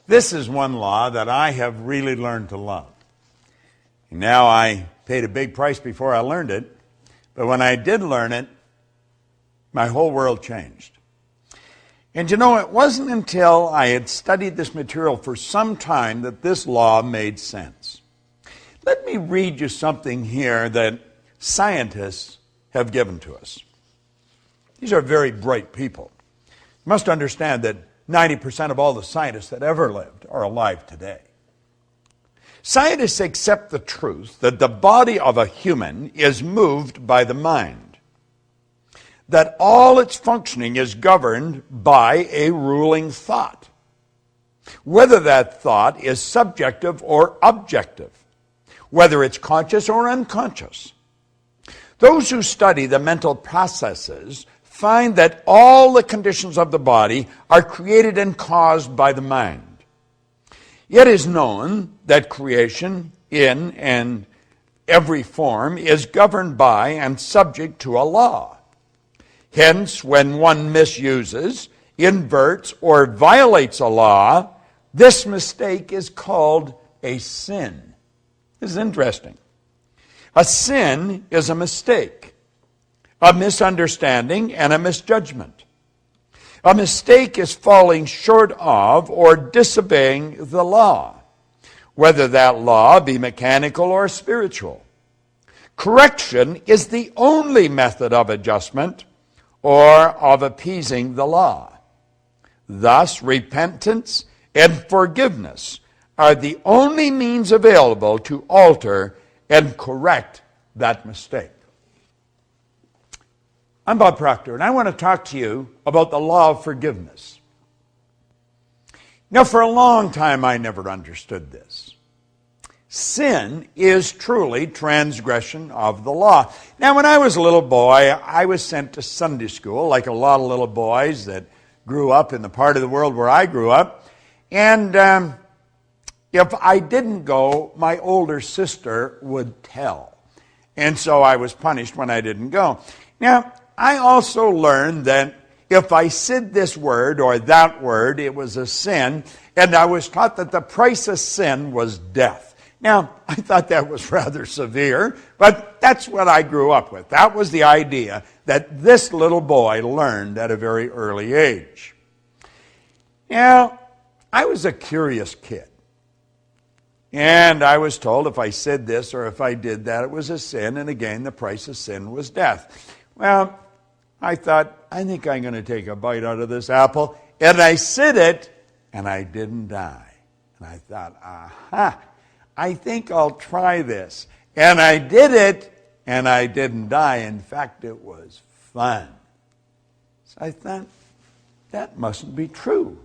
This is one law that I have really learned to love. Now, I paid a big price before I learned it, but when I did learn it, my whole world changed. And you know, it wasn't until I had studied this material for some time that this law made sense. Let me read you something here that scientists have given to us. These are very bright people. You must understand that 90% of all the scientists that ever lived are alive today. Scientists accept the truth that the body of a human is moved by the mind, that all its functioning is governed by a ruling thought, whether that thought is subjective or objective, whether it's conscious or unconscious. Those who study the mental processes find that all the conditions of the body are created and caused by the mind. It is known that creation in and every form is governed by and subject to a law. Hence, when one misuses, inverts, or violates a law, this mistake is called a sin. This is interesting. A sin is a mistake, a misunderstanding, and a misjudgment. A mistake is falling short of or disobeying the law, whether that law be mechanical or spiritual. Correction is the only method of adjustment or of appeasing the law. Thus, repentance and forgiveness are the only means available to alter and correct that mistake. I'm Bob Proctor, and I want to talk to you about the law of forgiveness. Now, for a long time, I never understood this. Sin is truly transgression of the law. Now, when I was a little boy, I was sent to Sunday school, like a lot of little boys that grew up in the part of the world where I grew up. And if I didn't go, my older sister would tell. And so I was punished when I didn't go. Now, I also learned that if I said this word or that word, it was a sin, and I was taught that the price of sin was death. Now, I thought that was rather severe, but that's what I grew up with. That was the idea that this little boy learned at a very early age. Now, I was a curious kid. And I was told if I said this or if I did that, it was a sin, and again, the price of sin was death. Well, I thought, I think I'm going to take a bite out of this apple. And I said it, and I didn't die. And I thought, aha, I think I'll try this. And I did it, and I didn't die. In fact, it was fun. So I thought, that mustn't be true.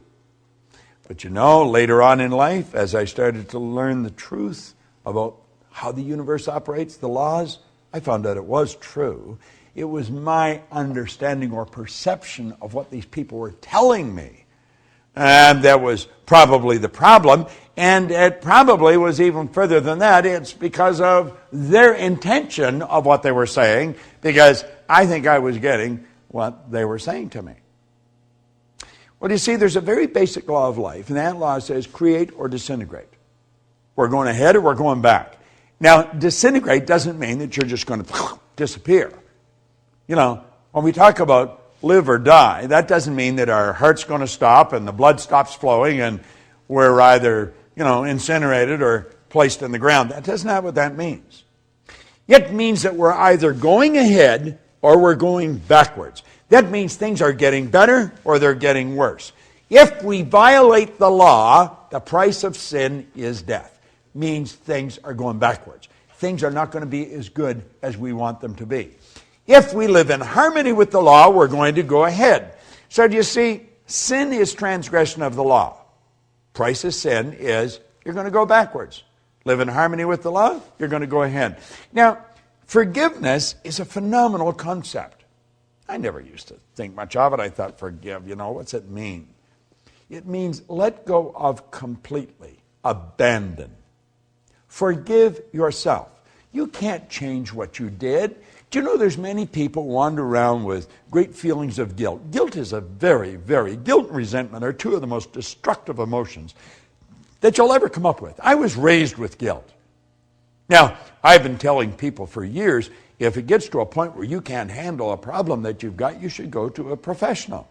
But you know, later on in life, as I started to learn the truth about how the universe operates, the laws, I found out it was true. It was my understanding or perception of what these people were telling me. And that was probably the problem. And it probably was even further than that. It's because of their intention of what they were saying, because I think I was getting what they were saying to me. Well, you see, there's a very basic law of life, and that law says create or disintegrate. We're going ahead or we're going back. Now, disintegrate doesn't mean that you're just going to disappear. You know, when we talk about live or die, that doesn't mean that our heart's going to stop and the blood stops flowing and we're either, incinerated or placed in the ground. That's not what that means. It means that we're either going ahead or we're going backwards. That means things are getting better or they're getting worse. If we violate the law, the price of sin is death. Means things are going backwards. Things are not going to be as good as we want them to be. If we live in harmony with the law, we're going to go ahead. So do you see, sin is transgression of the law. Price of sin is you're going to go backwards. Live in harmony with the law, you're going to go ahead. Now, forgiveness is a phenomenal concept. I never used to think much of it. I thought, forgive, what's it mean? It means let go of completely, abandon. Forgive yourself. You can't change what you did. Do you know there's many people wander around with great feelings of guilt? Guilt is guilt and resentment are two of the most destructive emotions. that you'll ever come up with. I was raised with guilt. Now, I've been telling people for years, if it gets to a point where you can't handle a problem that you've got, you should go to a professional.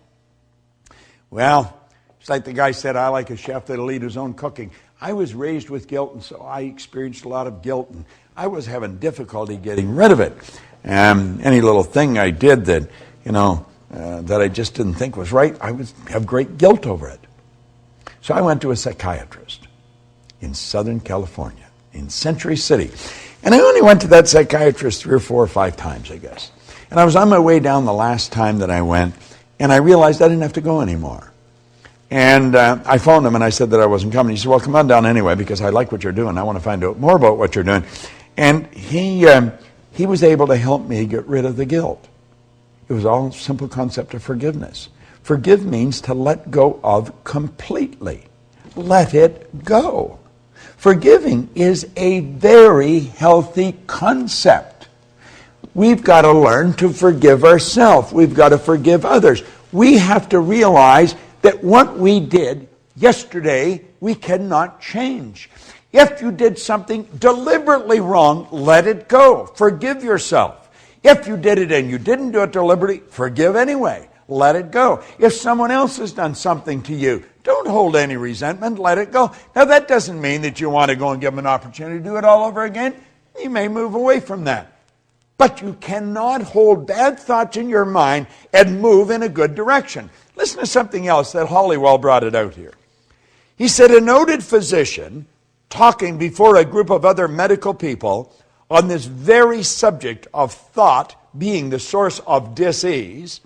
Well, it's like the guy said, I like a chef that'll eat his own cooking. I was raised with guilt, and so I experienced a lot of guilt, and I was having difficulty getting rid of it. Any little thing I did that, that I just didn't think was right, I would have great guilt over it. So I went to a psychiatrist in Southern California, in Century City. And I only went to that psychiatrist 3 or 4 or 5 times, I guess. And I was on my way down the last time that I went, and I realized I didn't have to go anymore. And I phoned him and I said that I wasn't coming. He said, well, come on down anyway because I like what you're doing. I want to find out more about what you're doing. And he was able to help me get rid of the guilt. It was all a simple concept of forgiveness. Forgive means to let go of completely. Let it go. Forgiving is a very healthy concept. We've got to learn to forgive ourselves. We've got to forgive others. We have to realize that what we did yesterday, we cannot change. If you did something deliberately wrong, let it go. Forgive yourself. If you did it and you didn't do it deliberately, forgive anyway. Let it go. If someone else has done something to you, don't hold any resentment. Let it go. Now, that doesn't mean that you want to go and give them an opportunity to do it all over again. You may move away from that. But you cannot hold bad thoughts in your mind and move in a good direction. Listen to something else that Hollywell brought it out here. He said, a noted physician talking before a group of other medical people on this very subject of thought being the source of disease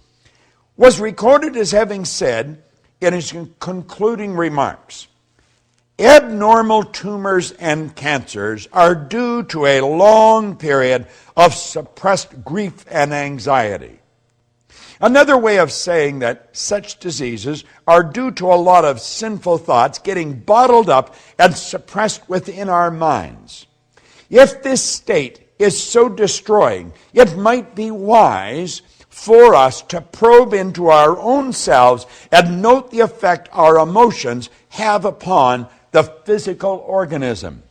was recorded as having said in his concluding remarks, abnormal tumors and cancers are due to a long period of suppressed grief and anxiety. Another way of saying that such diseases are due to a lot of sinful thoughts getting bottled up and suppressed within our minds. If this state is so destroying, it might be wise for us to probe into our own selves and note the effect our emotions have upon the physical organism.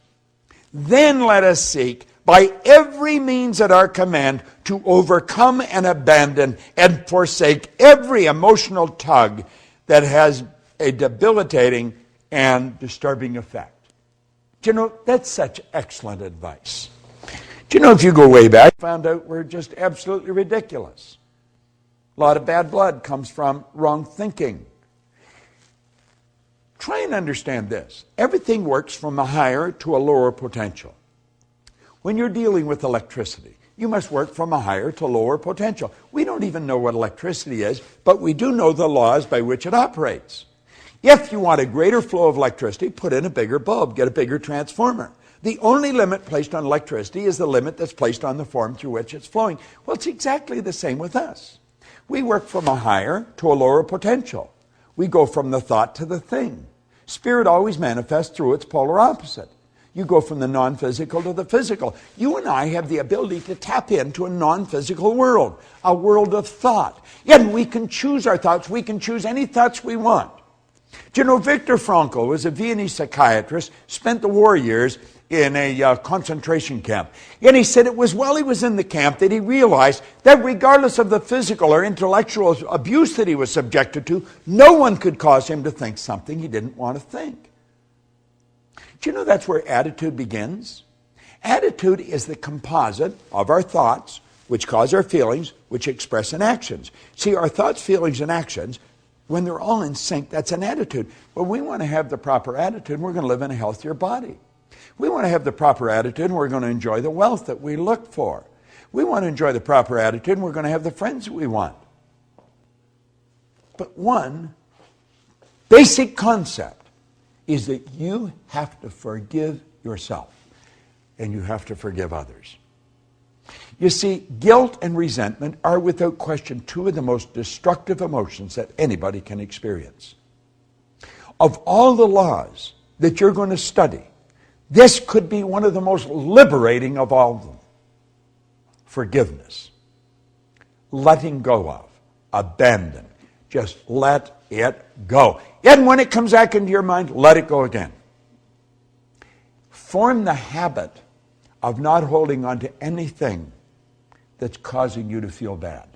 Then let us seek by every means at our command to overcome and abandon and forsake every emotional tug that has a debilitating and disturbing effect. Do you know, that's such excellent advice. Do you know, if you go way back, found out we're just absolutely ridiculous. A lot of bad blood comes from wrong thinking. Try and understand this. Everything works from a higher to a lower potential. When you're dealing with electricity, you must work from a higher to lower potential. We don't even know what electricity is, but we do know the laws by which it operates. If you want a greater flow of electricity, put in a bigger bulb, get a bigger transformer. The only limit placed on electricity is the limit that's placed on the form through which it's flowing. Well, it's exactly the same with us. We work from a higher to a lower potential. We go from the thought to the thing. Spirit always manifests through its polar opposite. You go from the non-physical to the physical. You and I have the ability to tap into a non-physical world, a world of thought. And we can choose our thoughts. We can choose any thoughts we want. Do you know, Viktor Frankl was a Viennese psychiatrist, spent the war years in a concentration camp. And he said it was while he was in the camp that he realized that regardless of the physical or intellectual abuse that he was subjected to, no one could cause him to think something he didn't want to think. Do you know that's where attitude begins? Attitude is the composite of our thoughts, which cause our feelings, which express in actions. See, our thoughts, feelings, and actions, when they're all in sync, that's an attitude. Well, we want to have the proper attitude, and we're going to live in a healthier body. We want to have the proper attitude, and we're going to enjoy the wealth that we look for. We want to enjoy the proper attitude, and we're going to have the friends that we want. But one basic concept is that you have to forgive yourself, and you have to forgive others. You see, guilt and resentment are without question 2 of the most destructive emotions that anybody can experience. Of all the laws that you're going to study, this could be one of the most liberating of all of them. Forgiveness. Letting go of. Abandon. Just let it go. And when it comes back into your mind, let it go again. Form the habit of not holding on to anything that's causing you to feel bad.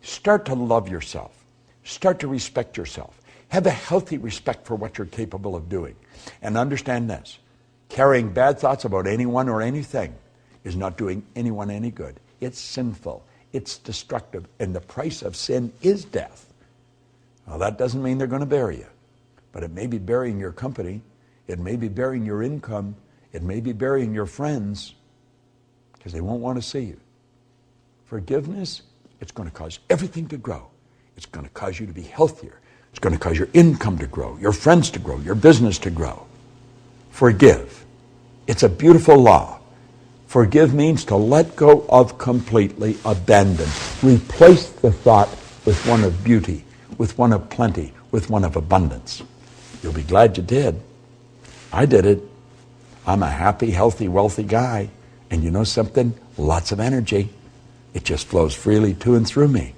Start to love yourself. Start to respect yourself. Have a healthy respect for what you're capable of doing. And understand this, carrying bad thoughts about anyone or anything is not doing anyone any good. It's sinful. It's destructive. And the price of sin is death. Well, that doesn't mean they're going to bury you. But it may be burying your company. It may be burying your income. It may be burying your friends because they won't want to see you. Forgiveness, it's going to cause everything to grow. It's going to cause you to be healthier. It's going to cause your income to grow, your friends to grow, your business to grow. Forgive. It's a beautiful law. Forgive means to let go of completely, abandon. Replace the thought with one of beauty, with one of plenty, with one of abundance. You'll be glad you did. I did it. I'm a happy, healthy, wealthy guy. And you know something? Lots of energy. It just flows freely to and through me.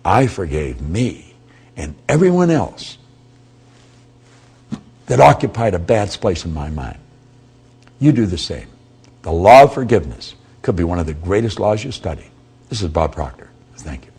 I forgave me and everyone else that occupied a bad place in my mind. You do the same. The law of forgiveness could be one of the greatest laws you study. This is Bob Proctor. Thank you.